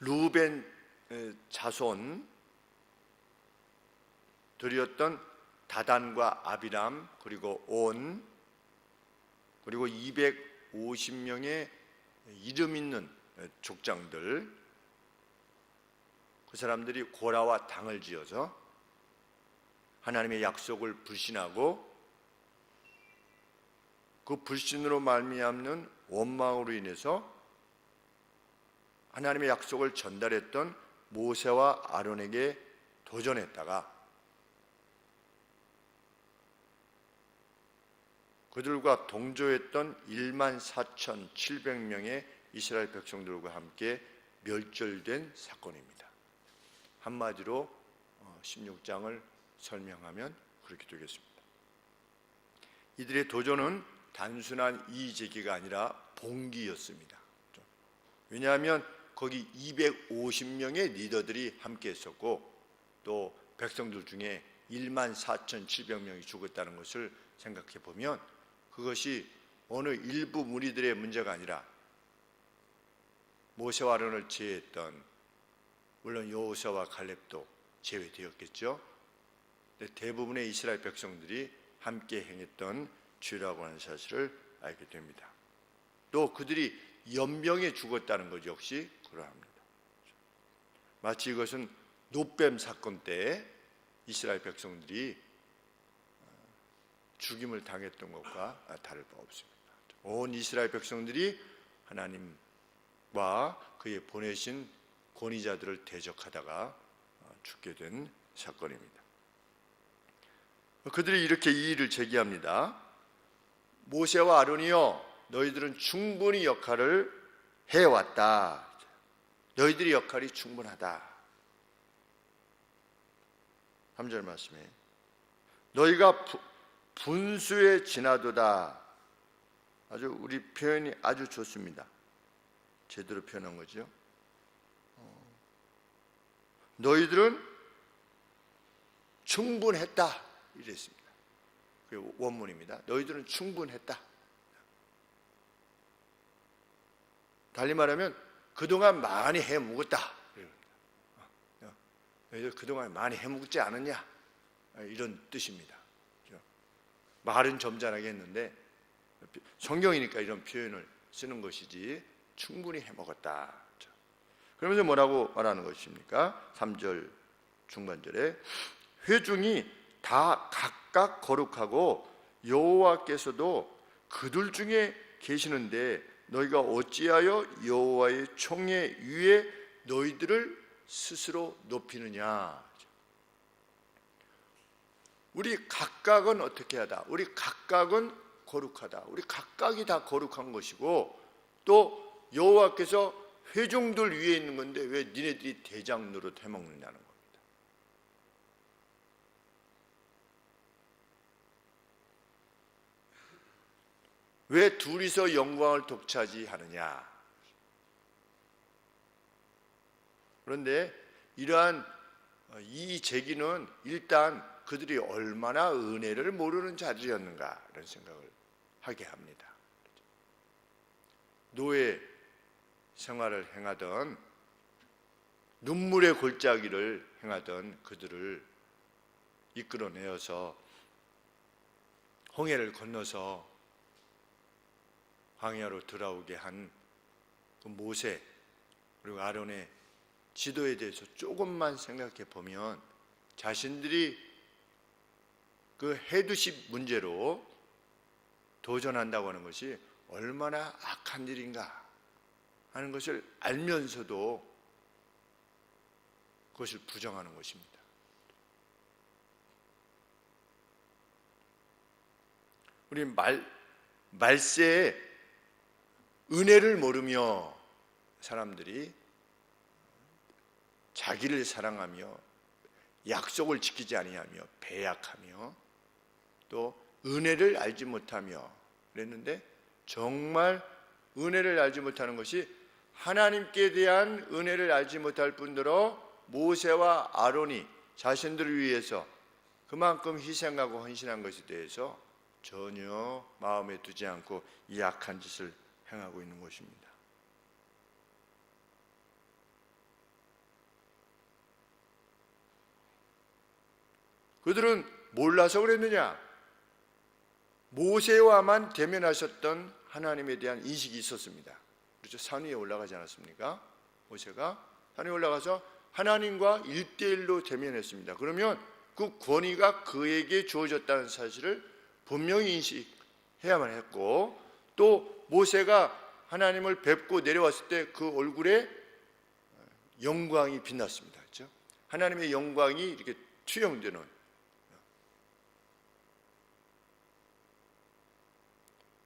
루벤 자손들이었던 다단과 아비람, 그리고 온, 그리고 250명의 이름 있는 족장들, 그 사람들이 고라와 당을 지어서 하나님의 약속을 불신하고 그 불신으로 말미암는 원망으로 인해서 하나님의 약속을 전달했던 모세와 아론에게 도전했다가 그들과 동조했던 14,700명의 이스라엘 백성들과 함께 멸절된 사건입니다. 한마디로 16장을 설명하면 그렇게 되겠습니다. 이들의 도전은 단순한 이의제기가 아니라 봉기였습니다. 왜냐하면 거기 250명의 리더들이 함께 했었고 또 백성들 중에 14,700명이 죽었다는 것을 생각해 보면 그것이 어느 일부 무리들의 문제가 아니라 모세와 아론을 제외했던, 물론 여호수아와 갈렙도 제외되었겠죠. 대부분의 이스라엘 백성들이 함께 행했던 죄라고 하는 사실을 알게 됩니다. 또 그들이 연병에 죽었다는 것 역시 그러합니다. 마치 이것은 노뱀 사건 때 이스라엘 백성들이 죽임을 당했던 것과 다를 바 없습니다. 온 이스라엘 백성들이 하나님과 그의 보내신 권위자들을 대적하다가 죽게 된 사건입니다. 그들이 이렇게 이의를 제기합니다. 모세와 아론이여, 너희들은 충분히 역할을 해왔다. 너희들의 역할이 충분하다. 3절 말씀에 너희가 분수에 지나도다. 아주 우리 표현이 아주 좋습니다. 제대로 표현한 거죠. 너희들은 충분했다 이랬습니다. 그 원문입니다. 너희들은 충분했다. 달리 말하면 그동안 많이 해묵었다. 너희들 그동안 많이 해묵지 않았냐, 이런 뜻입니다. 말은 점잖하게 했는데 성경이니까 이런 표현을 쓰는 것이지 충분히 해먹었다. 그러면서 뭐라고 말하는 것입니까? 3절 중반절에 회중이 다 각각 거룩하고 여호와께서도 그들 중에 계시는데 너희가 어찌하여 여호와의 총회 위에 너희들을 스스로 높이느냐. 우리 각각은 어떻게 하다? 우리 각각은 거룩하다. 우리 각각이 다 거룩한 것이고 또 여호와께서 회중들 위에 있는 건데 왜 니네들이 대장 노릇 해먹느냐는 겁니다. 왜 둘이서 영광을 독차지하느냐. 그런데 이러한 이 제기는 일단 그들이 얼마나 은혜를 모르는 자들이었는가 이런 생각을 하게 합니다. 노예 생활을 행하던, 눈물의 골짜기를 행하던 그들을 이끌어내어서 홍해를 건너서 광야로 돌아오게 한 그 모세 그리고 아론의 지도에 대해서 조금만 생각해 보면 자신들이 그 헤드십 문제로 도전한다고 하는 것이 얼마나 악한 일인가 하는 것을 알면서도 그것을 부정하는 것입니다. 우리 말세에 은혜를 모르며 사람들이 자기를 사랑하며 약속을 지키지 아니하며 배약하며 또 은혜를 알지 못하며 그랬는데, 정말 은혜를 알지 못하는 것이 하나님께 대한 은혜를 알지 못할 뿐더러 모세와 아론이 자신들을 위해서 그만큼 희생하고 헌신한 것에 대해서 전혀 마음에 두지 않고 이 악한 짓을 행하고 있는 것입니다. 그들은 몰라서 그랬느냐? 모세와만 대면하셨던 하나님에 대한 인식이 있었습니다. 그렇죠? 산 위에 올라가지 않았습니까? 모세가 산에 올라가서 하나님과 1대1로 대면했습니다. 그러면 그 권위가 그에게 주어졌다는 사실을 분명히 인식해야만 했고, 또 모세가 하나님을 뵙고 내려왔을 때 그 얼굴에 영광이 빛났습니다. 그렇죠? 하나님의 영광이 이렇게 투영되는,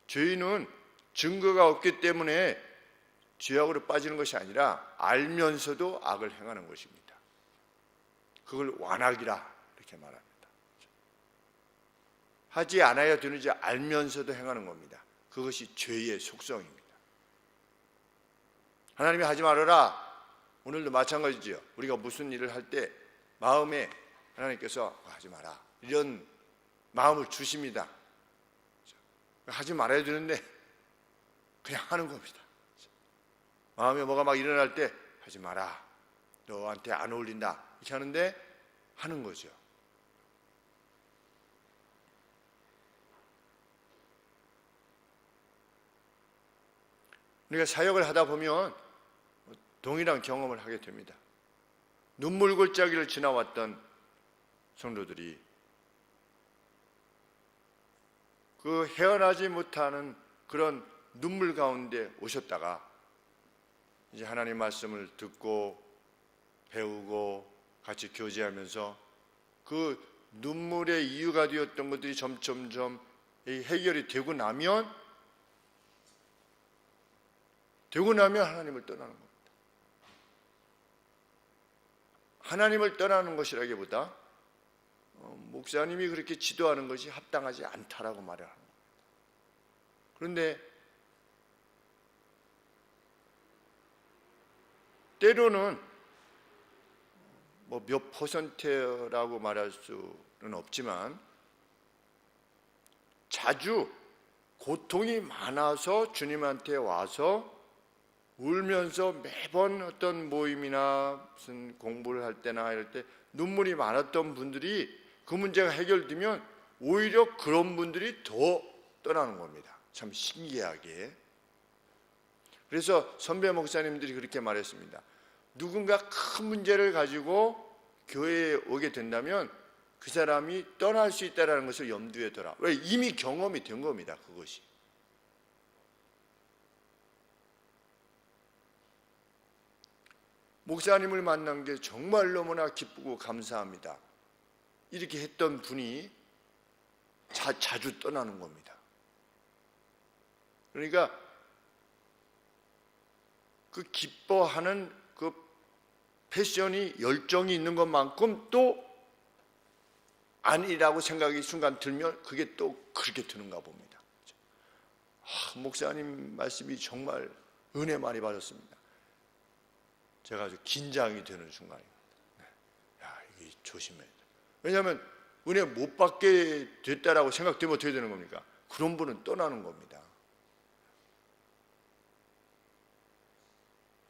죄인은 증거가 없기 때문에 죄악으로 빠지는 것이 아니라 알면서도 악을 행하는 것입니다. 그걸 완악이라 이렇게 말합니다. 하지 않아야 되는지 알면서도 행하는 겁니다. 그것이 죄의 속성입니다. 하나님이 하지 말아라. 오늘도 마찬가지죠. 우리가 무슨 일을 할 때 마음에 하나님께서 하지 마라, 이런 마음을 주십니다. 하지 말아야 되는데 그냥 하는 겁니다. 마음에 뭐가 막 일어날 때 하지 마라, 너한테 안 어울린다, 이렇게 하는데 하는 거죠. 우리가 사역을 하다 보면 동일한 경험을 하게 됩니다. 눈물 골짜기를 지나왔던 성도들이 그 헤어나지 못하는 그런 눈물 가운데 오셨다가 이제 하나님 말씀을 듣고 배우고 같이 교제하면서 그 눈물의 이유가 되었던 것들이 점점점 해결이 되고 나면 하나님을 떠나는 겁니다. 하나님을 떠나는 것이라기보다 목사님이 그렇게 지도하는 것이 합당하지 않다라고 말을 하는 겁니다. 그런데 때로는 뭐 몇 퍼센트라고 말할 수는 없지만 자주 고통이 많아서 주님한테 와서 울면서 매번 어떤 모임이나 무슨 공부를 할 때나 이럴 때 눈물이 많았던 분들이 그 문제가 해결되면 오히려 그런 분들이 더 떠나는 겁니다. 참 신기하게. 그래서 선배 목사님들이 그렇게 말했습니다. 누군가 큰 문제를 가지고 교회에 오게 된다면 그 사람이 떠날 수 있다는 것을 염두에 둬라. 왜? 이미 경험이 된 겁니다. 그것이. 목사님을 만난 게 정말 너무나 기쁘고 감사합니다. 이렇게 했던 분이 자주 떠나는 겁니다. 그러니까 그 기뻐하는 그 패션이 열정이 있는 것만큼 또 아니라고 생각이 순간 들면 그게 또 그렇게 드는가 봅니다. 목사님 말씀이 정말 은혜 많이 받았습니다. 제가 아주 긴장이 되는 순간입니다. 야, 이게 조심해야 돼. 왜냐하면 은혜 못 받게 됐다라고 생각되면 어떻게 되는 겁니까? 그런 분은 떠나는 겁니다.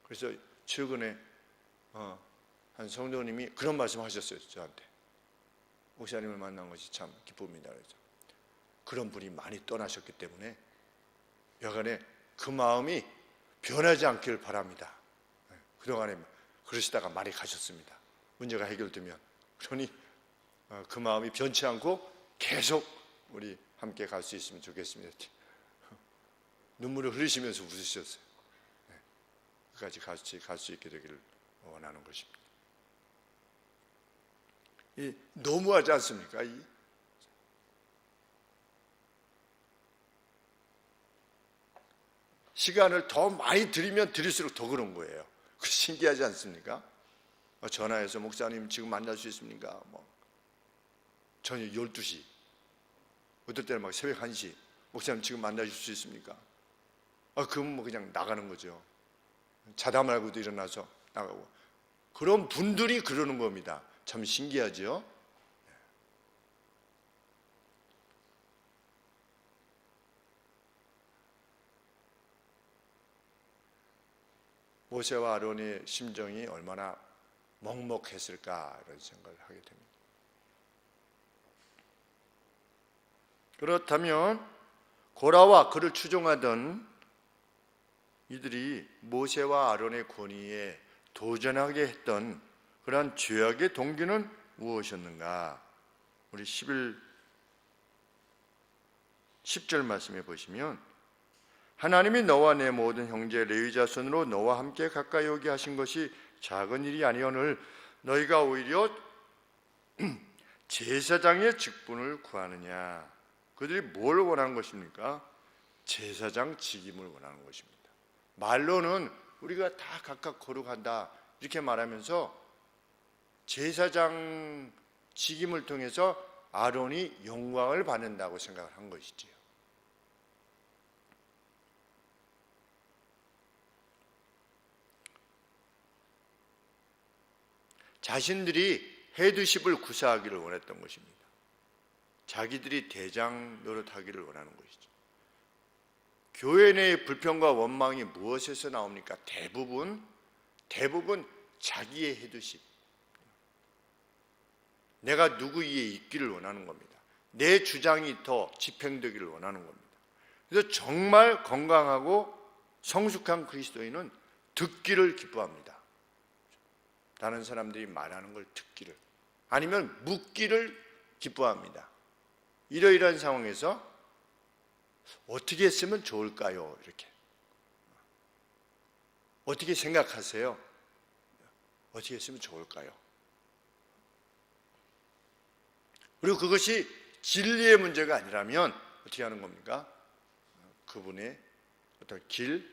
그래서 최근에 한 성도님이 그런 말씀 하셨어요. 저한테. 목사님을 만난 것이 참 기쁩니다. 그래서 그런 분이 많이 떠나셨기 때문에 여간에 그 마음이 변하지 않기를 바랍니다. 그동안에 그러시다가 많이 가셨습니다. 문제가 해결되면. 그러니 그 마음이 변치 않고 계속 우리 함께 갈 수 있으면 좋겠습니다. 눈물을 흘리시면서 웃으셨어요. 끝까지 같이 갈 수 있게 되기를 원하는 것입니다. 너무하지 않습니까? 시간을 더 많이 들이면 들일수록 더 그런 거예요. 그 신기하지 않습니까? 전화해서 목사님 지금 만날 수 있습니까? 저녁 12시, 어떨 때는 막 새벽 1시, 목사님 지금 만나실 수 있습니까? 그럼 그냥 나가는 거죠. 자다 말고도 일어나서 나가고. 그런 분들이 그러는 겁니다. 참 신기하죠? 모세와 아론의 심정이 얼마나 먹먹했을까 이런 생각을 하게 됩니다. 그렇다면 고라와 그를 추종하던 이들이 모세와 아론의 권위에 도전하게 했던 그러한 죄악의 동기는 무엇이었는가? 우리 10절 말씀에 보시면 하나님이 너와 내 모든 형제 레위 자손으로 너와 함께 가까이 오게 하신 것이 작은 일이 아니오늘 너희가 오히려 제사장의 직분을 구하느냐. 그들이 뭘 원하는 것입니까? 제사장 직임을 원하는 것입니다. 말로는 우리가 다 각각 거룩한다 이렇게 말하면서 제사장 직임을 통해서 아론이 영광을 받는다고 생각을 한 것이지요. 자신들이 헤드십을 구사하기를 원했던 것입니다. 자기들이 대장 노릇하기를 원하는 것이죠. 교회 내의 불평과 원망이 무엇에서 나옵니까? 대부분 자기의 헤드십, 내가 누구 위에 있기를 원하는 겁니다. 내 주장이 더 집행되기를 원하는 겁니다. 그래서 정말 건강하고 성숙한 그리스도인은 듣기를 기뻐합니다. 다른 사람들이 말하는 걸 듣기를, 아니면 묻기를 기뻐합니다. 이러이러한 상황에서 어떻게 했으면 좋을까요? 이렇게 어떻게 생각하세요? 어떻게 했으면 좋을까요? 그리고 그것이 진리의 문제가 아니라면 어떻게 하는 겁니까? 그분의 어떤 길,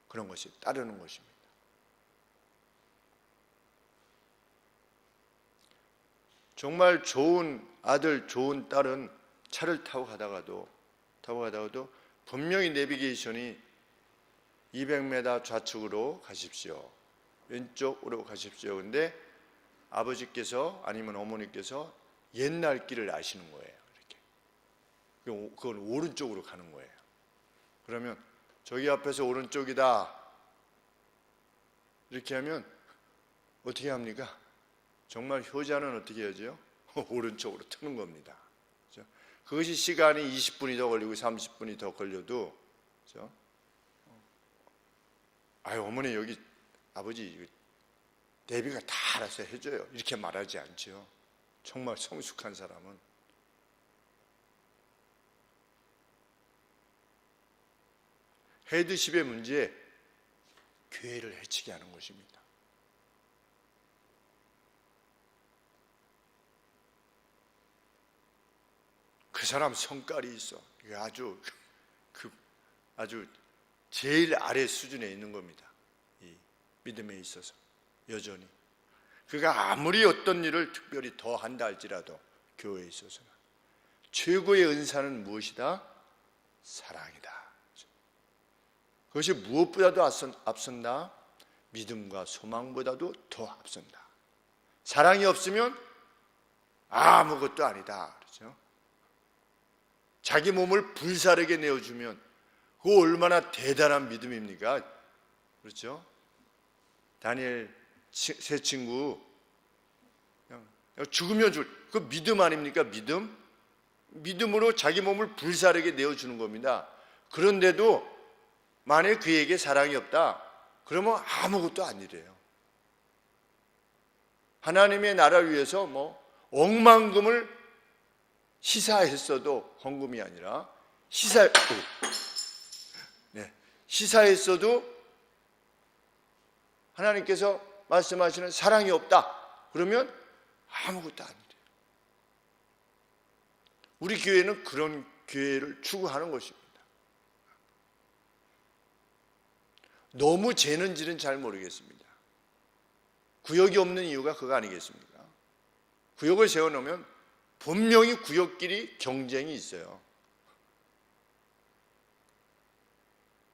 그런 것이 따르는 것입니다. 정말 좋은 아들, 좋은 딸은 차를 타고 가다가도 분명히 내비게이션이 200m 좌측으로 가십시오, 왼쪽으로 가십시오. 근데 아버지께서 아니면 어머니께서 옛날 길을 아시는 거예요. 이렇게. 그건 오른쪽으로 가는 거예요. 그러면 저기 앞에서 오른쪽이다 이렇게 하면 어떻게 합니까? 정말 효자는 어떻게 하죠? 오른쪽으로 트는 겁니다. 그렇죠? 그것이 시간이 20분이 더 걸리고 30분이 더 걸려도, 그렇죠? 아유, 어머니 여기 아버지 내비가 다 알아서 해줘요, 이렇게 말하지 않죠. 정말 성숙한 사람은 헤드십의 문제에 교회를 해치게 하는 것입니다. 그 사람 성깔이 있어. 아주 제일 아래 수준에 있는 겁니다. 이 믿음에 있어서 여전히 그가 아무리 어떤 일을 특별히 더 한다 할지라도 교회에 있어서는 최고의 은사는 무엇이다? 사랑이다. 그것이 무엇보다도 앞선다. 믿음과 소망보다도 더 앞선다. 사랑이 없으면 아무것도 아니다. 그렇죠? 자기 몸을 불사르게 내어주면 그거 얼마나 대단한 믿음입니까? 그렇죠? 다니엘 세 친구 그냥 죽으면 그 믿음 아닙니까? 믿음으로 자기 몸을 불사르게 내어주는 겁니다. 그런데도 만약에 그에게 사랑이 없다 그러면 아무것도 아니래요. 하나님의 나라를 위해서 억만금을 시사했어도, 헌금이 아니라 시사했어도 하나님께서 말씀하시는 사랑이 없다 그러면 아무것도 아니래요. 우리 교회는 그런 교회를 추구하는 것입니다. 너무 재는지는 잘 모르겠습니다. 구역이 없는 이유가 그거 아니겠습니까? 구역을 세워놓으면 분명히 구역끼리 경쟁이 있어요.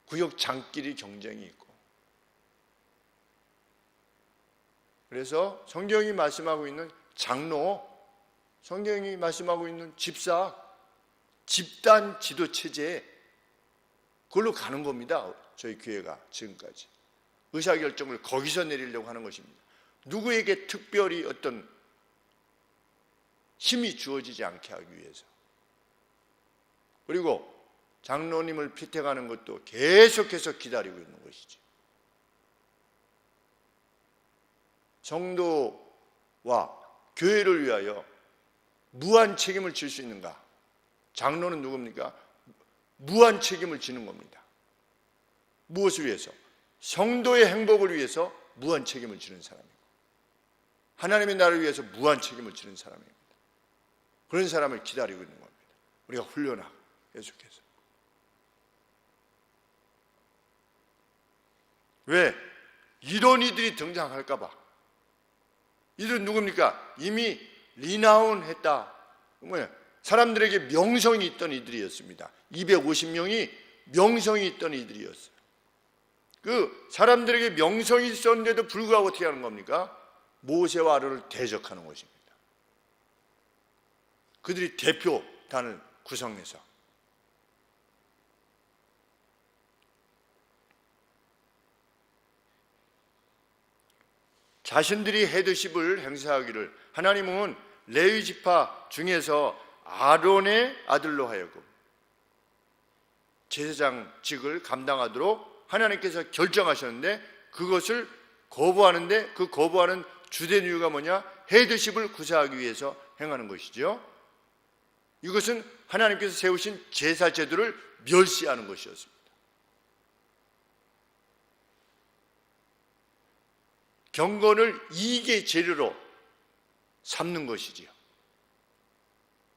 구역장끼리 경쟁이 있고. 그래서 성경이 말씀하고 있는 장로, 성경이 말씀하고 있는 집사, 집단 지도 체제, 그걸로 가는 겁니다. 저희 교회가 지금까지 의사결정을 거기서 내리려고 하는 것입니다. 누구에게 특별히 어떤 힘이 주어지지 않게 하기 위해서. 그리고 장로님을 피택하는 것도 계속해서 기다리고 있는 것이죠. 성도와 교회를 위하여 무한 책임을 질 수 있는가? 장로는 누굽니까? 무한 책임을 지는 겁니다. 무엇을 위해서? 성도의 행복을 위해서 무한 책임을 지는 사람이고, 하나님의 나라를 위해서 무한 책임을 지는 사람입니다. 그런 사람을 기다리고 있는 겁니다. 우리가 훈련하고 계속해서. 왜? 이런 이들이 등장할까 봐. 이들은 누굽니까? 이미 리나운했다. 뭐야? 사람들에게 명성이 있던 이들이었습니다. 250명이 명성이 있던 이들이었어요. 그 사람들에게 명성이 있었는데도 불구하고 어떻게 하는 겁니까? 모세와 아론을 대적하는 것입니다. 그들이 대표단을 구성해서 자신들이 헤드십을 행사하기를, 하나님은 레위 지파 중에서 아론의 아들로 하여금 제사장직을 감당하도록 하나님께서 결정하셨는데, 그것을 거부하는데 그 거부하는 주된 이유가 뭐냐? 헤드십을 구사하기 위해서 행하는 것이죠. 이것은 하나님께서 세우신 제사 제도를 멸시하는 것이었습니다. 경건을 이익의 재료로 삼는 것이지요.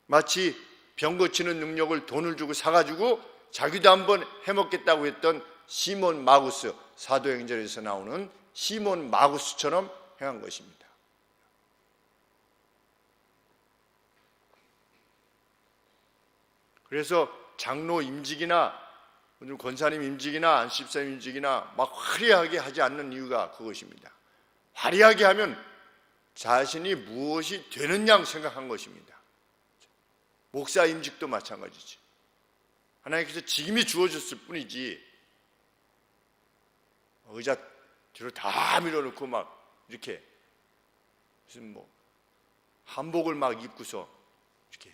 마치 병 고치는 능력을 돈을 주고 사가지고 자기도 한번 해먹겠다고 했던 시몬 마구스, 사도행전에서 나오는 시몬 마구스처럼 행한 것입니다. 그래서 장로 임직이나 권사님 임직이나 안십사님 임직이나 막 화려하게 하지 않는 이유가 그것입니다. 화려하게 하면 자신이 무엇이 되는 양 생각한 것입니다. 목사 임직도 마찬가지지. 하나님께서 직임이 주어졌을 뿐이지, 의자 뒤로 다 밀어놓고 막 이렇게 무슨 뭐 한복을 막 입고서 이렇게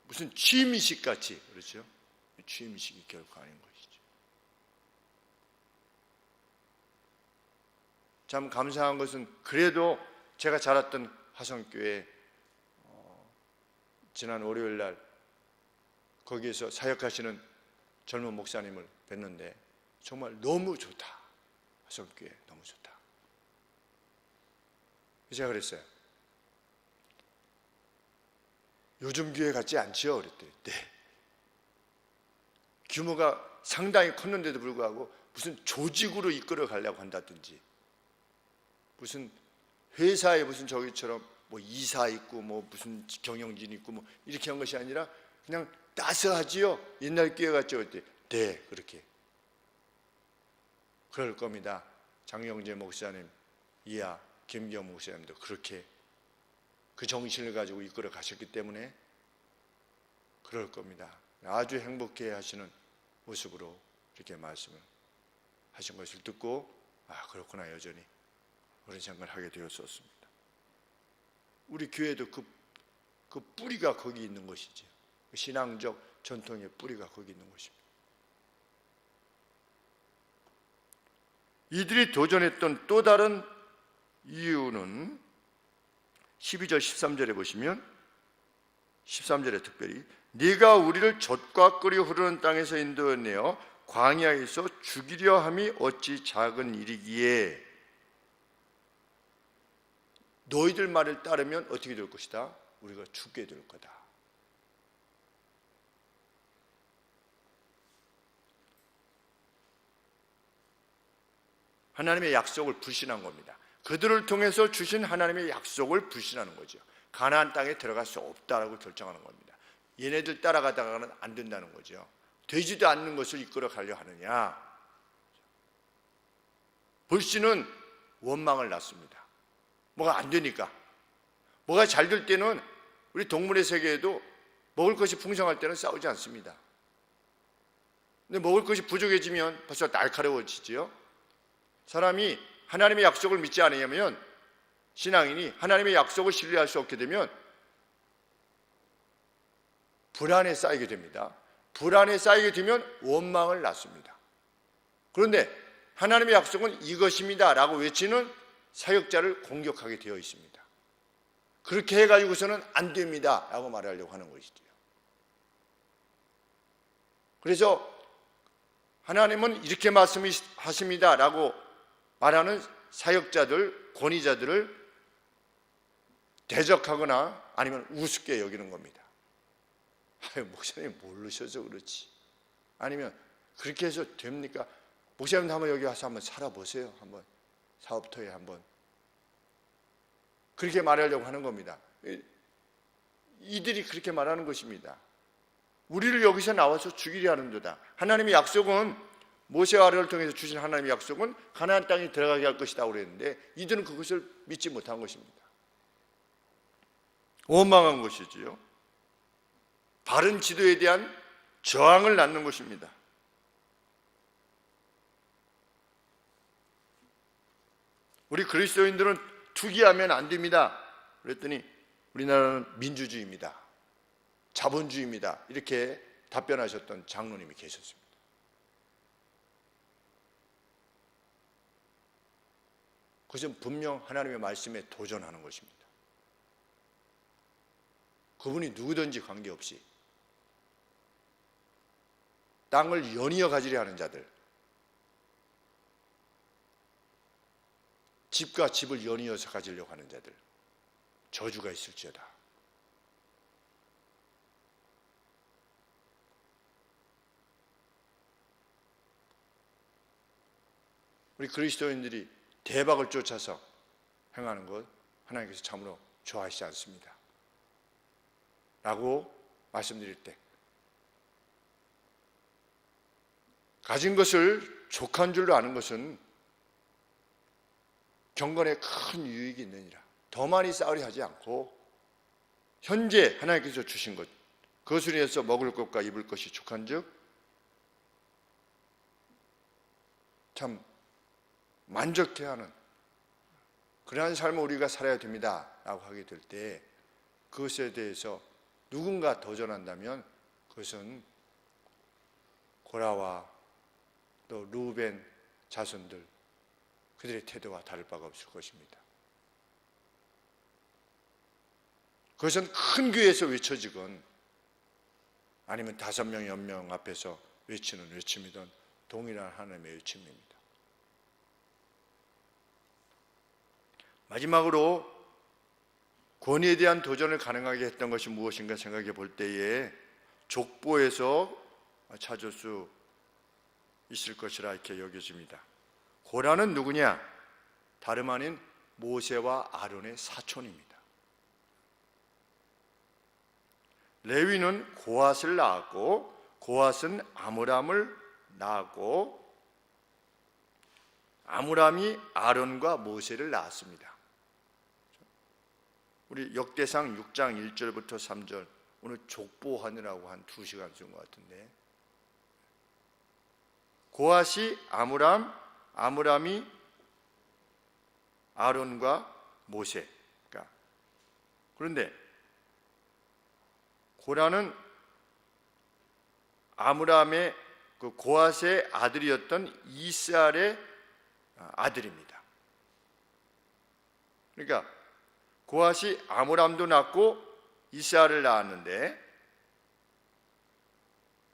무슨 취임이식 같이, 그렇죠? 취임이식이 결코 아닌 것이죠. 참 감사한 것은, 그래도 제가 자랐던 화성교회 지난 월요일 날 거기에서 사역하시는 젊은 목사님을 뵀는데 정말 너무 좋다. 화성교회 너무 좋다. 제가 그랬어요. 요즘 교회 같지 않지요? 그랬더니 네. 규모가 상당히 컸는데도 불구하고 무슨 조직으로 이끌어 가려고 한다든지, 무슨 회사에 무슨 저기처럼 뭐 이사 있고 뭐 무슨 경영진 있고 뭐 이렇게 한 것이 아니라 그냥 따스하지요. 옛날 교회 같죠? 그때 네, 그렇게 그럴 겁니다. 장영재 목사님, 이하 김경 목사님도 그렇게 그 정신을 가지고 이끌어 가셨기 때문에 그럴 겁니다. 아주 행복해 하시는 모습으로 이렇게 말씀을 하신 것을 듣고, 아, 그렇구나, 여전히 그런 생각을 하게 되었었습니다. 우리 교회도 그 뿌리가 거기 있는 것이죠. 신앙적 전통의 뿌리가 거기 있는 것입니다. 이들이 도전했던 또 다른 이유는 12절 13절에 보시면, 13절에 특별히 네가 우리를 젖과 끓이 흐르는 땅에서 인도하여 광야에서 죽이려 함이 어찌 작은 일이기에, 너희들 말을 따르면 어떻게 될 것이다? 우리가 죽게 될 거다. 하나님의 약속을 불신한 겁니다. 그들을 통해서 주신 하나님의 약속을 불신하는 거죠. 가나안 땅에 들어갈 수 없다라고 결정하는 겁니다. 얘네들 따라가다가는 안 된다는 거죠. 되지도 않는 것을 이끌어 가려 하느냐. 불신은 원망을 낳습니다. 뭐가 안 되니까. 뭐가 잘 될 때는, 우리 동물의 세계에도 먹을 것이 풍성할 때는 싸우지 않습니다. 근데 먹을 것이 부족해지면 벌써 날카로워지지요. 사람이 하나님의 약속을 믿지 않으면, 신앙인이 하나님의 약속을 신뢰할 수 없게 되면 불안에 쌓이게 됩니다. 불안에 쌓이게 되면 원망을 낳습니다. 그런데 하나님의 약속은 이것입니다 라고 외치는 사역자를 공격하게 되어 있습니다. 그렇게 해가지고서는 안 됩니다 라고 말하려고 하는 것이죠. 그래서 하나님은 이렇게 말씀하십니다 라고 말하는 사역자들, 권위자들을 대적하거나 아니면 우습게 여기는 겁니다. 목사님 모르셔서 그렇지. 아니면 그렇게 해서 됩니까? 목사님도 한번 여기 와서 한번 살아보세요. 한번 사업터에 한번. 그렇게 말하려고 하는 겁니다. 이들이 그렇게 말하는 것입니다. 우리를 여기서 나와서 죽이려 하는도다. 하나님의 약속은 모세와 아론을 통해서 주신 하나님의 약속은 가나안 땅에 들어가게 할 것이다 그랬는데 이들은 그것을 믿지 못한 것입니다. 원망한 것이지요. 바른 지도에 대한 저항을 낳는 것입니다. 우리 그리스도인들은 투기하면 안 됩니다. 그랬더니 우리나라는 민주주의입니다. 자본주의입니다. 이렇게 답변하셨던 장로님이 계셨습니다. 그것은 분명 하나님의 말씀에 도전하는 것입니다. 그분이 누구든지 관계없이 땅을 연이어 가지려 하는 자들, 집과 집을 연이어서 가지려고 하는 자들, 저주가 있을지어다. 우리 그리스도인들이 대박을 쫓아서 행하는 것 하나님께서 참으로 좋아하시지 않습니다 라고 말씀드릴 때 가진 것을 족한 줄로 아는 것은 경건에 큰 유익이 있느니라. 더 많이 쌓으려 하지 않고 현재 하나님께서 주신 것 그것을 위해서 먹을 것과 입을 것이 족한즉 참 만족해하는 그러한 삶을 우리가 살아야 됩니다 라고 하게 될 때 그것에 대해서 누군가 도전한다면 그것은 고라와 또 루벤 자손들 그들의 태도와 다를 바가 없을 것입니다. 그것은 큰 교회에서 외쳐지건 아니면 5명, 10명 앞에서 외치는 외침이든 동일한 하나님의 외침입니다. 마지막으로 권위에 대한 도전을 가능하게 했던 것이 무엇인가 생각해 볼 때에 족보에서 찾을 수 있을 것이라 이렇게 여겨집니다. 고라는 누구냐? 다름 아닌 모세와 아론의 사촌입니다. 레위는 고앗을 낳았고 고앗은 아므람을 낳았고 아므람이 아론과 모세를 낳았습니다. 우리 역대상 6장 1절부터 3절 오늘 족보하느라고 한 2시간 쓴 것 같은데 고앗이 아므람, 아므람이 아론과 모세. 그런데 고라는 아므람의 그 고앗의 아들이었던 이스알의 아들입니다. 그러니까 고앗이 아므람도 낳고 이스알을 낳았는데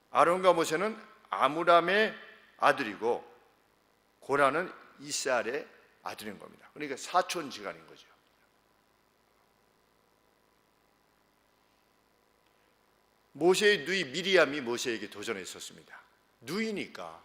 아론과 모세는 아므람의 아들이고 고라는 이스알의 아들인 겁니다. 그러니까 사촌지간인 거죠. 모세의 누이 미리암이 모세에게 도전했었습니다. 누이니까.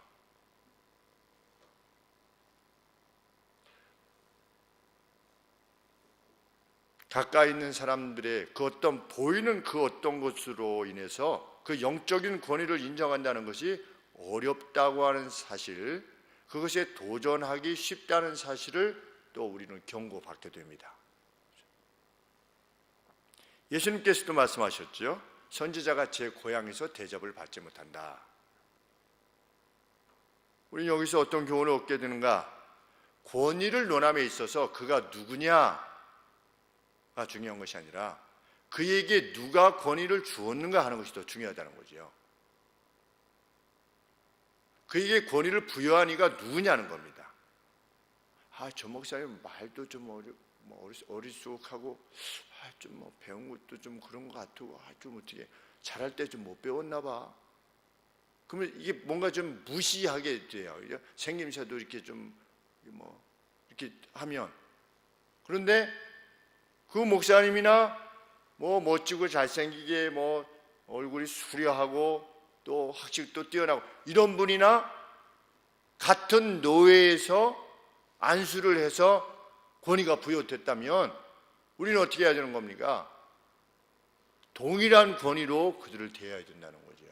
가까이 있는 사람들의 그 어떤 보이는 그 어떤 것으로 인해서 그 영적인 권위를 인정한다는 것이 어렵다고 하는 사실, 그것에 도전하기 쉽다는 사실을 또 우리는 경고받게 됩니다. 예수님께서도 말씀하셨죠. 선지자가 제 고향에서 대접을 받지 못한다. 우리는 여기서 어떤 교훈을 얻게 되는가? 권위를 논함에 있어서 그가 누구냐가 중요한 것이 아니라 그에게 누가 권위를 주었는가 하는 것이 더 중요하다는 거죠. 그에게 권위를 부여한 이가 누구냐는 겁니다. 저 목사님 말도 좀 어리숙하고 좀 배운 것도 좀 그런 것 같고 좀 어떻게 잘할 때 좀 못 배웠나 봐. 그러면 이게 뭔가 좀 무시하게 돼요. 생김새도 이렇게 좀 이렇게 하면. 그런데 그 목사님이나 멋지고 잘생기게 얼굴이 수려하고 또 학식도 뛰어나고 이런 분이나 같은 노예에서 안수를 해서 권위가 부여됐다면 우리는 어떻게 해야 되는 겁니까? 동일한 권위로 그들을 대해야 된다는 거죠.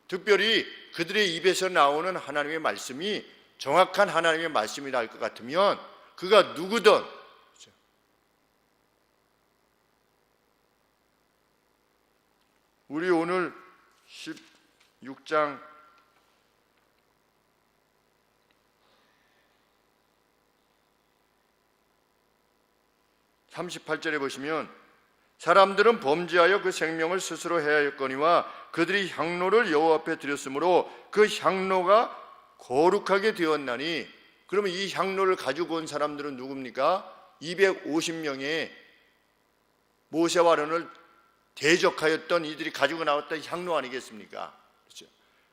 특별히 그들의 입에서 나오는 하나님의 말씀이 정확한 하나님의 말씀이라 할 것 같으면 그가 누구든 우리 오늘 16장 38절에 보시면 사람들은 범죄하여 그 생명을 스스로 해하였거니와 그들이 향로를 여호와 앞에 드렸으므로 그 향로가 거룩하게 되었나니. 그러면 이 향로를 가지고 온 사람들은 누굽니까? 250명의 모세와 아론을 대적하였던 이들이 가지고 나왔던 향로 아니겠습니까? 그렇죠?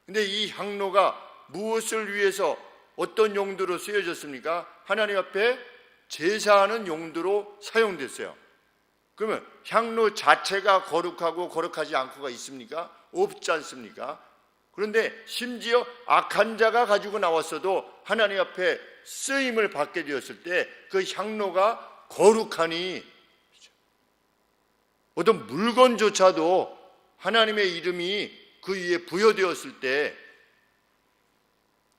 근데 이 향로가 무엇을 위해서 어떤 용도로 쓰여졌습니까? 하나님 앞에 제사하는 용도로 사용됐어요. 그러면 향로 자체가 거룩하고 거룩하지 않고가 있습니까? 없지 않습니까? 그런데 심지어 악한 자가 가지고 나왔어도 하나님 앞에 쓰임을 받게 되었을 때 그 향로가 거룩하니 어떤 물건조차도 하나님의 이름이 그 위에 부여되었을 때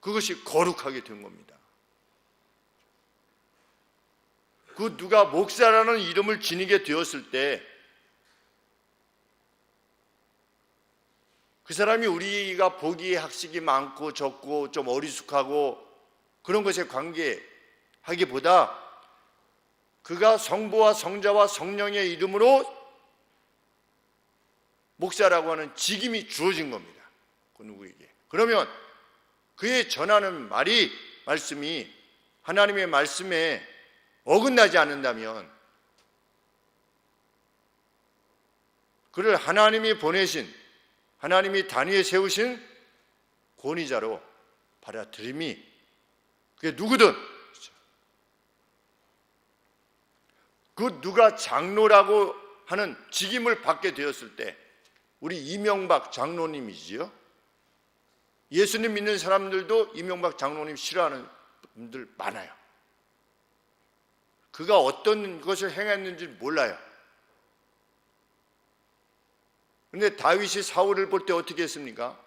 그것이 거룩하게 된 겁니다. 그 누가 목사라는 이름을 지니게 되었을 때 그 사람이 우리가 보기에 학식이 많고 적고 좀 어리숙하고 그런 것에 관계하기보다 그가 성부와 성자와 성령의 이름으로 목사라고 하는 직임이 주어진 겁니다. 그 누구에게. 그러면 그의 전하는 말씀이 하나님의 말씀에 어긋나지 않는다면 그를 하나님이 보내신, 하나님이 단위에 세우신 권위자로 받아들임이 그게 누구든 그 누가 장로라고 하는 직임을 받게 되었을 때 우리 이명박 장로님이지요. 예수님 믿는 사람들도 이명박 장로님 싫어하는 분들 많아요. 그가 어떤 것을 행했는지 몰라요. 그런데 다윗이 사울을 볼 때 어떻게 했습니까?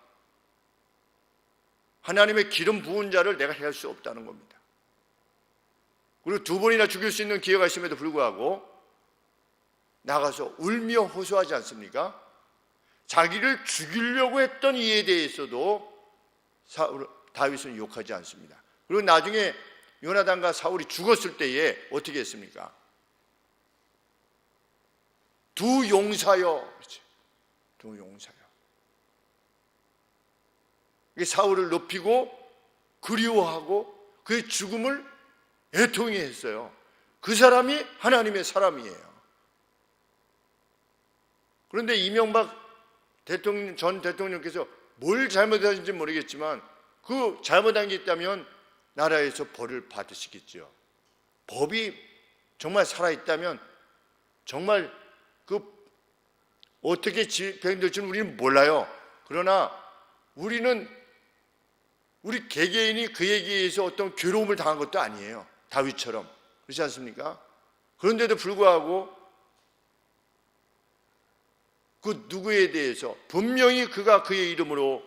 하나님의 기름 부은 자를 내가 해할 수 없다는 겁니다. 그리고 2번이나 죽일 수 있는 기회가 있음에도 불구하고 나가서 울며 호소하지 않습니까? 자기를 죽이려고 했던 이에 대해서도 다윗은 욕하지 않습니다. 그리고 나중에 요나단과 사울이 죽었을 때에 어떻게 했습니까? 두 용사여. 그렇지. 두 용사여. 사울을 높이고 그리워하고 그의 죽음을 애통해 했어요. 그 사람이 하나님의 사람이에요. 그런데 이명박 전 대통령께서 뭘 잘못하신지 모르겠지만 그 잘못한 게 있다면 나라에서 벌을 받으시겠죠. 법이 정말 살아있다면 정말 그 어떻게 집행될지는 우리는 몰라요. 그러나 우리는 우리 개개인이 그에게 의해서 어떤 괴로움을 당한 것도 아니에요. 다윗처럼. 그렇지 않습니까? 그런데도 불구하고 그 누구에 대해서 분명히 그가 그의 이름으로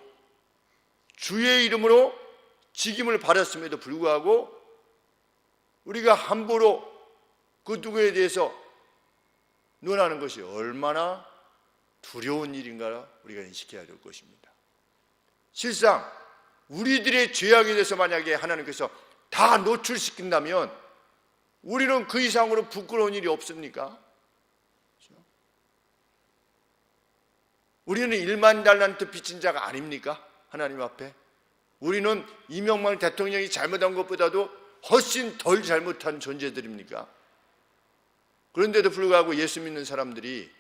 주의 이름으로 직임을 받았음에도 불구하고 우리가 함부로 그 누구에 대해서 논하는 것이 얼마나 두려운 일인가 우리가 인식해야 될 것입니다. 실상 우리들의 죄악에 대해서 만약에 하나님께서 다 노출시킨다면 우리는 그 이상으로 부끄러운 일이 없습니까? 우리는 1만 달란트 빚진 자가 아닙니까? 하나님 앞에. 우리는 이명박 대통령이 잘못한 것보다도 훨씬 덜 잘못한 존재들입니까? 그런데도 불구하고 예수 믿는 사람들이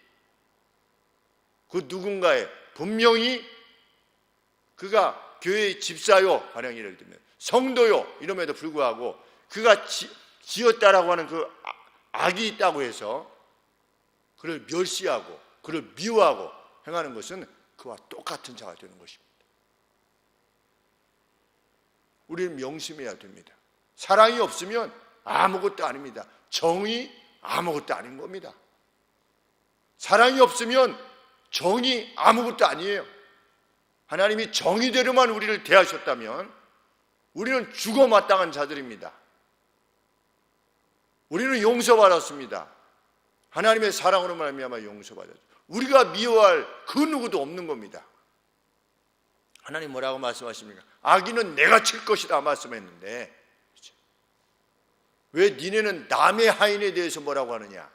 그 누군가의 분명히 그가 교회의 집사요, 가령 예를 들면 성도요 이름에도 불구하고 그가 지었다라고 하는 그 악이 있다고 해서 그를 멸시하고 그를 미워하고 행하는 것은 그와 똑같은 자가 되는 것입니다. 우리는 명심해야 됩니다. 사랑이 없으면 아무것도 아닙니다. 정이 아무것도 아닌 겁니다. 사랑이 없으면 정이 아무것도 아니에요. 하나님이 정의대로만 우리를 대하셨다면 우리는 죽어 마땅한 자들입니다. 우리는 용서받았습니다. 하나님의 사랑으로 말미암아 용서받았죠. 우리가 미워할 그 누구도 없는 겁니다. 하나님 뭐라고 말씀하십니까? 악인은 내가 칠 것이다 말씀했는데 왜 니네는 남의 하인에 대해서 뭐라고 하느냐?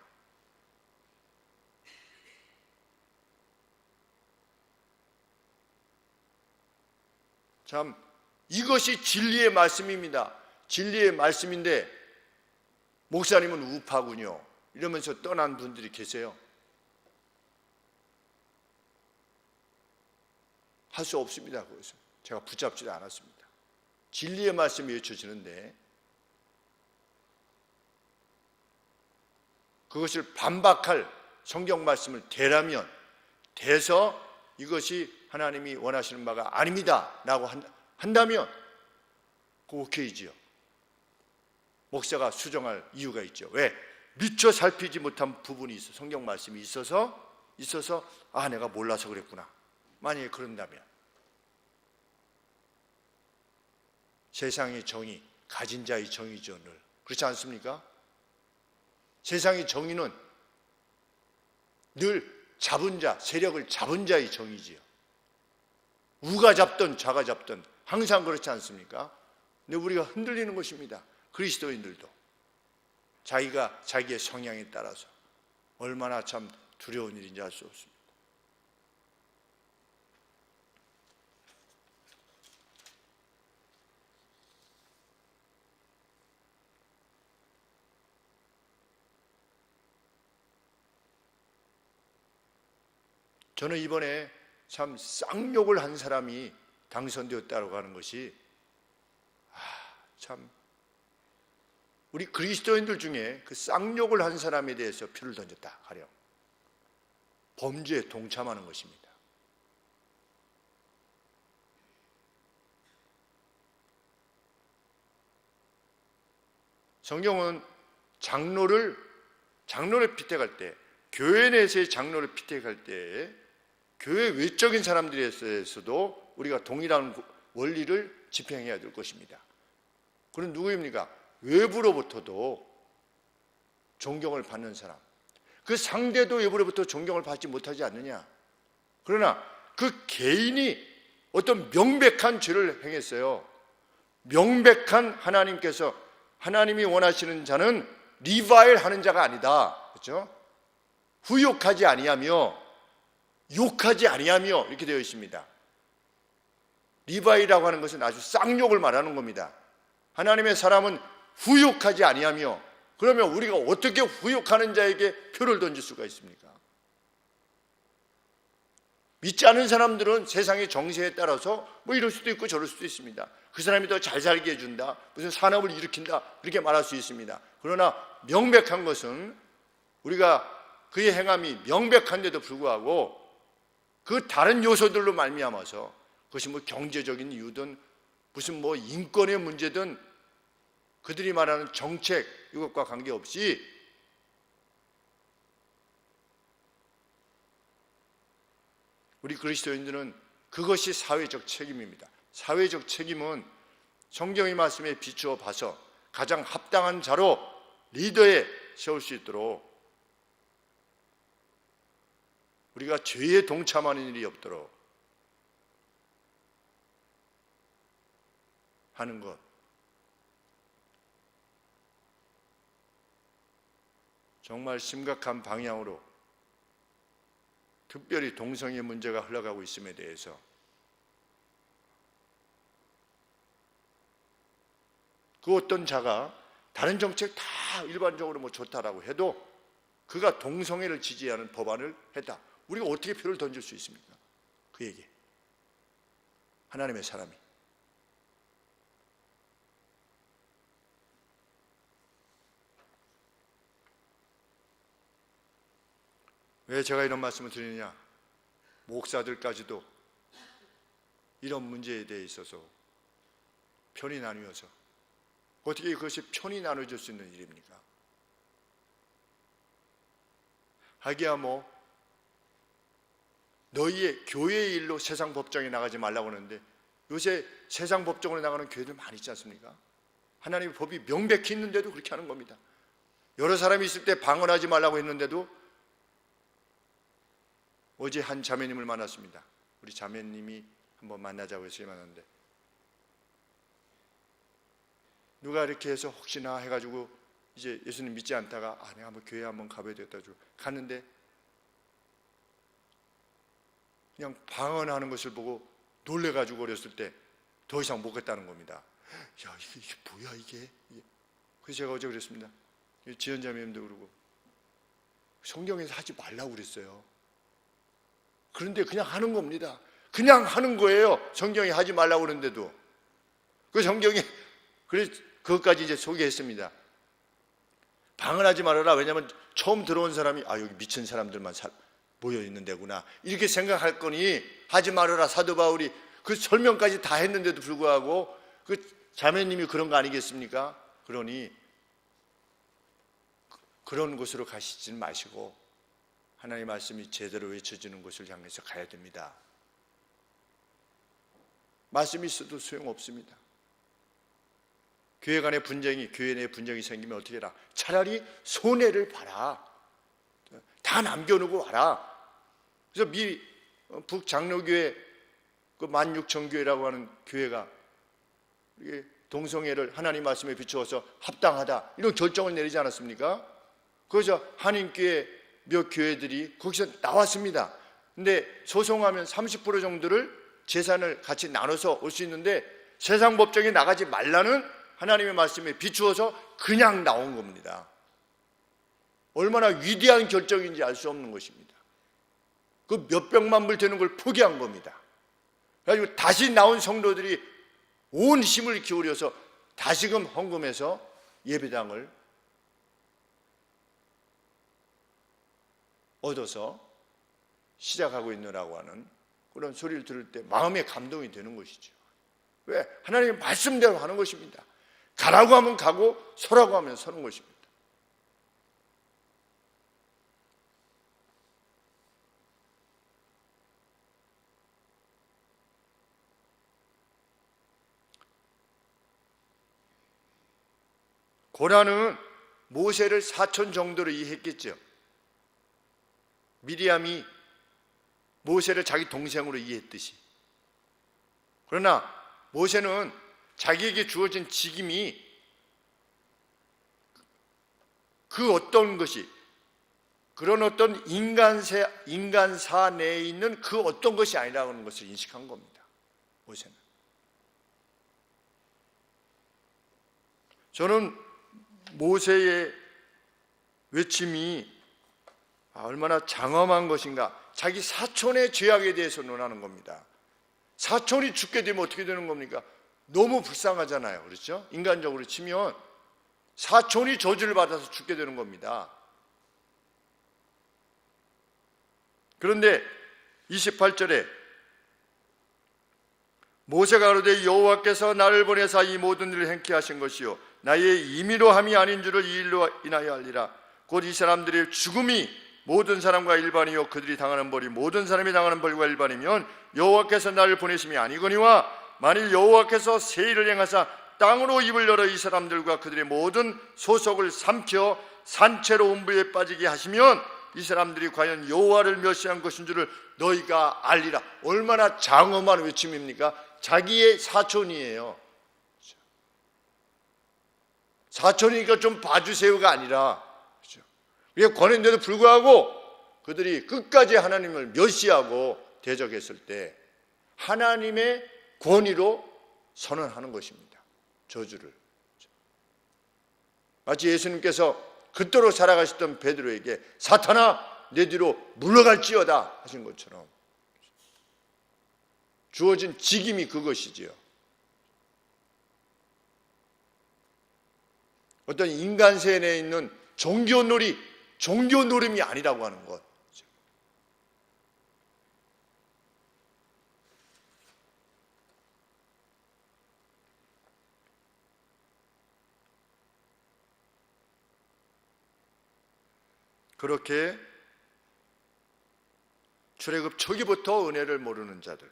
참 이것이 진리의 말씀입니다. 진리의 말씀인데 목사님은 우파군요 이러면서 떠난 분들이 계세요. 할 수 없습니다. 그것은 제가 붙잡지도 않았습니다. 진리의 말씀이 외쳐지는데 그것을 반박할 성경 말씀을 대라면 대서 이것이 하나님이 원하시는 바가 아닙니다 라고 한다면 그거 오케이지요. 목사가 수정할 이유가 있죠. 왜? 미처 살피지 못한 부분이 있어. 성경 말씀이 있어서 아 내가 몰라서 그랬구나. 만약에 그런다면 세상의 정의 가진 자의 정의죠. 늘 그렇지 않습니까? 세상의 정의는 늘 잡은 자, 세력을 잡은 자의 정의지요. 우가 잡든 좌가 잡든 항상 그렇지 않습니까? 근데 우리가 흔들리는 것입니다. 그리스도인들도 자기가 자기의 성향에 따라서 얼마나 참 두려운 일인지 알 수 없습니다. 저는 이번에 참 쌍욕을 한 사람이 당선되었다고 하는 것이 참 우리 그리스도인들 중에 그 쌍욕을 한 사람에 대해서 표를 던졌다 가령 범죄에 동참하는 것입니다. 성경은 장로를 피택할 때 교회 내에서의 장로를 피택할 때 교회 외적인 사람들에 대해서도 우리가 동일한 원리를 집행해야 될 것입니다. 그건 누구입니까? 외부로부터도 존경을 받는 사람. 그 상대도 외부로부터 존경을 받지 못하지 않느냐? 그러나 그 개인이 어떤 명백한 죄를 행했어요. 명백한 하나님께서 하나님이 원하시는 자는 리바일 하는 자가 아니다. 그렇죠? 후욕하지 아니하며 욕하지 아니하며 이렇게 되어 있습니다. 리바이라고 하는 것은 아주 쌍욕을 말하는 겁니다. 하나님의 사람은 후욕하지 아니하며 그러면 우리가 어떻게 후욕하는 자에게 표를 던질 수가 있습니까? 믿지 않은 사람들은 세상의 정세에 따라서 뭐 이럴 수도 있고 저럴 수도 있습니다. 그 사람이 더 잘 살게 해준다, 무슨 산업을 일으킨다 그렇게 말할 수 있습니다. 그러나 명백한 것은 우리가 그의 행함이 명백한데도 불구하고 그 다른 요소들로 말미암아서 그것이 뭐 경제적인 이유든 무슨 뭐 인권의 문제든 그들이 말하는 정책 이것과 관계없이 우리 그리스도인들은 그것이 사회적 책임입니다. 사회적 책임은 성경의 말씀에 비추어 봐서 가장 합당한 자로 리더에 세울 수 있도록 우리가 죄에 동참하는 일이 없도록 하는 것. 정말 심각한 방향으로 특별히 동성애 문제가 흘러가고 있음에 대해서 그 어떤 자가 다른 정책 다 일반적으로 뭐 좋다라고 해도 그가 동성애를 지지하는 법안을 했다. 우리가 어떻게 표를 던질 수 있습니까? 그에게 하나님의 사람이. 왜 제가 이런 말씀을 드리느냐? 목사들까지도 이런 문제에 대해 있어서 편이 나뉘어서 어떻게 그것이 편이 나눠질 수 있는 일입니까? 하기야 뭐 너희의 교회의 일로 세상 법정에 나가지 말라고 하는데 요새 세상 법정으로 나가는 교회들 많이 있지 않습니까? 하나님의 법이 명백히 있는데도 그렇게 하는 겁니다. 여러 사람이 있을 때 방언하지 말라고 했는데도 어제 한 자매님을 만났습니다. 우리 자매님이 한번 만나자고 해서 만났는데 누가 이렇게 해서 혹시나 해가지고 이제 예수님 믿지 않다가 내가 한번 교회 한번 가봐야 되겠다 고 갔는데 그냥 방언하는 것을 보고 놀래가지고 어렸을 때 더 이상 못 갔다는 겁니다. 야 이게 뭐야 이게. 그래서 제가 어제 그랬습니다. 지연자매님도 그러고 성경에서 하지 말라고 그랬어요. 그런데 그냥 하는 겁니다. 그냥 하는 거예요. 성경이 하지 말라고 그러는데도. 그 성경이 그래서 그것까지 이제 소개했습니다. 방언하지 말아라. 왜냐하면 처음 들어온 사람이 여기 미친 사람들만 모여 있는 데구나 이렇게 생각할 거니 하지 말아라. 사도 바울이 그 설명까지 다 했는데도 불구하고 그 자매님이 그런 거 아니겠습니까? 그러니 그런 곳으로 가시지는 마시고 하나님의 말씀이 제대로 외쳐지는 곳을 향해서 가야 됩니다. 말씀이 있어도 소용없습니다. 교회 간의 분쟁이, 교회 내 분쟁이 생기면 어떻게 해라? 차라리 손해를 봐라. 다 남겨놓고 와라. 그래서 북장로교회 그 16,000교회라고 하는 교회가 동성애를 하나님 말씀에 비추어서 합당하다 이런 결정을 내리지 않았습니까? 그래서 한인교회 몇 교회들이 거기서 나왔습니다. 근데 소송하면 30% 정도를 재산을 같이 나눠서 올 수 있는데 세상 법정에 나가지 말라는 하나님의 말씀에 비추어서 그냥 나온 겁니다. 얼마나 위대한 결정인지 알 수 없는 것입니다. 그 몇백만 불 되는 걸 포기한 겁니다. 그래가지고 다시 나온 성도들이 온 힘을 기울여서 다시금 헌금해서 예배당을 얻어서 시작하고 있느라고 하는 그런 소리를 들을 때 마음에 감동이 되는 것이죠. 왜? 하나님의 말씀대로 하는 것입니다. 가라고 하면 가고 서라고 하면 서는 것입니다. 고라는 모세를 사촌 정도로 이해했겠죠. 미리암이 모세를 자기 동생으로 이해했듯이. 그러나 모세는 자기에게 주어진 직임이 그 어떤 것이 그런 어떤 인간사 내에 있는 그 어떤 것이 아니라는 것을 인식한 겁니다. 모세는. 저는 모세의 외침이 얼마나 장엄한 것인가. 자기 사촌의 죄악에 대해서 논하는 겁니다. 사촌이 죽게 되면 어떻게 되는 겁니까? 너무 불쌍하잖아요. 그렇죠? 인간적으로 치면 사촌이 저주를 받아서 죽게 되는 겁니다. 그런데 28절에 모세가 가로되 여호와께서 나를 보내사 이 모든 일을 행케 하신 것이요 나의 임의로 함이 아닌 줄을 이 일로 인하여 알리라. 곧 이 사람들의 죽음이 모든 사람과 일반이요 그들이 당하는 벌이 모든 사람이 당하는 벌과 일반이면 여호와께서 나를 보내심이 아니거니와 만일 여호와께서 새 일을 행하사 땅으로 입을 열어 이 사람들과 그들의 모든 소속을 삼켜 산채로 음부에 빠지게 하시면 이 사람들이 과연 여호와를 멸시한 것인 줄을 너희가 알리라. 얼마나 장엄한 외침입니까? 자기의 사촌이에요. 사촌이니까 좀 봐주세요가 아니라 그렇죠? 그게 권했는데도 불구하고 그들이 끝까지 하나님을 멸시하고 대적했을 때 하나님의 권위로 선언하는 것입니다. 저주를. 마치 예수님께서 그토록 살아가셨던 베드로에게 사탄아 내 뒤로 물러갈지어다 하신 것처럼 주어진 직임이 그것이지요. 어떤 인간 세뇌에 있는 종교놀이, 종교노름이 아니라고 하는 것. 그렇게 출애굽 초기부터 은혜를 모르는 자들,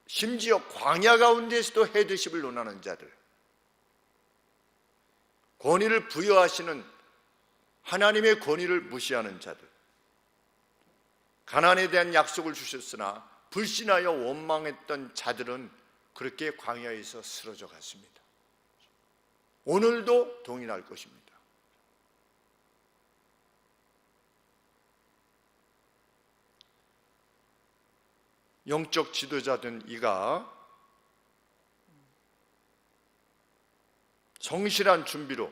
심지어 광야 가운데에서도 헤드십을 논하는 자들, 권위를 부여하시는 하나님의 권위를 무시하는 자들, 가나안에 대한 약속을 주셨으나 불신하여 원망했던 자들은 그렇게 광야에서 쓰러져 갔습니다. 오늘도 동일할 것입니다. 영적 지도자된 이가 성실한 준비로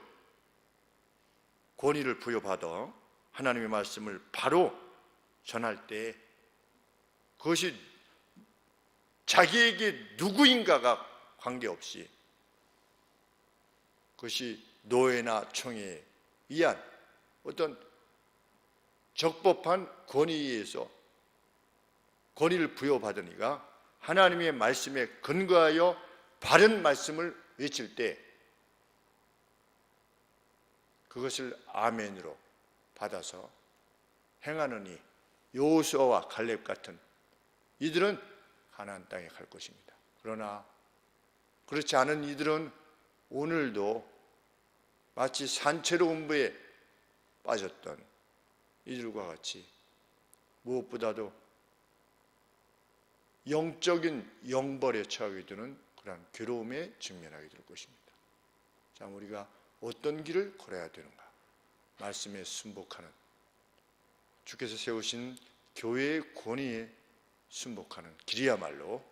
권위를 부여받아 하나님의 말씀을 바로 전할 때 그것이 자기에게 누구인가가 관계없이 그것이 노예나 총에 의한 어떤 적법한 권위에 의해서 권위를 부여받은 이가 하나님의 말씀에 근거하여 바른 말씀을 외칠 때 그것을 아멘으로 받아서 행하는 이 여호수아와 갈렙 같은 이들은 가나안 땅에 갈 것입니다. 그러나 그렇지 않은 이들은 오늘도 마치 산채로 음부에 빠졌던 이들과 같이 무엇보다도 영적인 영벌에 처하게 되는 그러한 괴로움에 직면하게 될 것입니다. 자, 우리가 어떤 길을 걸어야 되는가? 말씀에 순복하는, 주께서 세우신 교회의 권위에 순복하는 길이야말로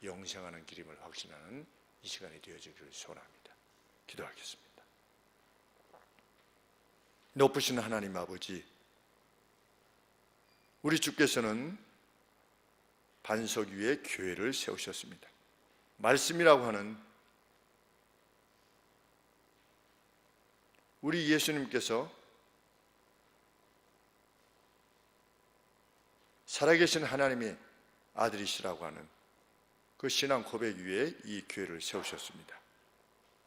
영생하는 길임을 확신하는 이 시간이 되어지기를 소원합니다. 기도하겠습니다. 높으신 하나님 아버지, 우리 주께서는 반석 위에 교회를 세우셨습니다. 말씀이라고 하는 우리 예수님께서 살아계신 하나님의 아들이시라고 하는 그 신앙 고백 위에 이 교회를 세우셨습니다.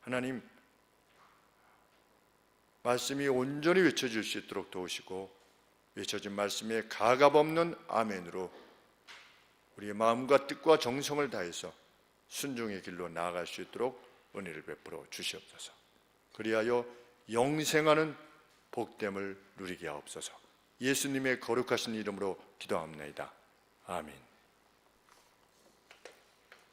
하나님, 말씀이 온전히 외쳐질 수 있도록 도우시고 외쳐진 말씀에 가감없는 아멘으로 우리의 마음과 뜻과 정성을 다해서 순종의 길로 나아갈 수 있도록 은혜를 베풀어 주시옵소서. 그리하여 영생하는 복됨을 누리게 하옵소서. 예수님의 거룩하신 이름으로 기도합니다. 아멘.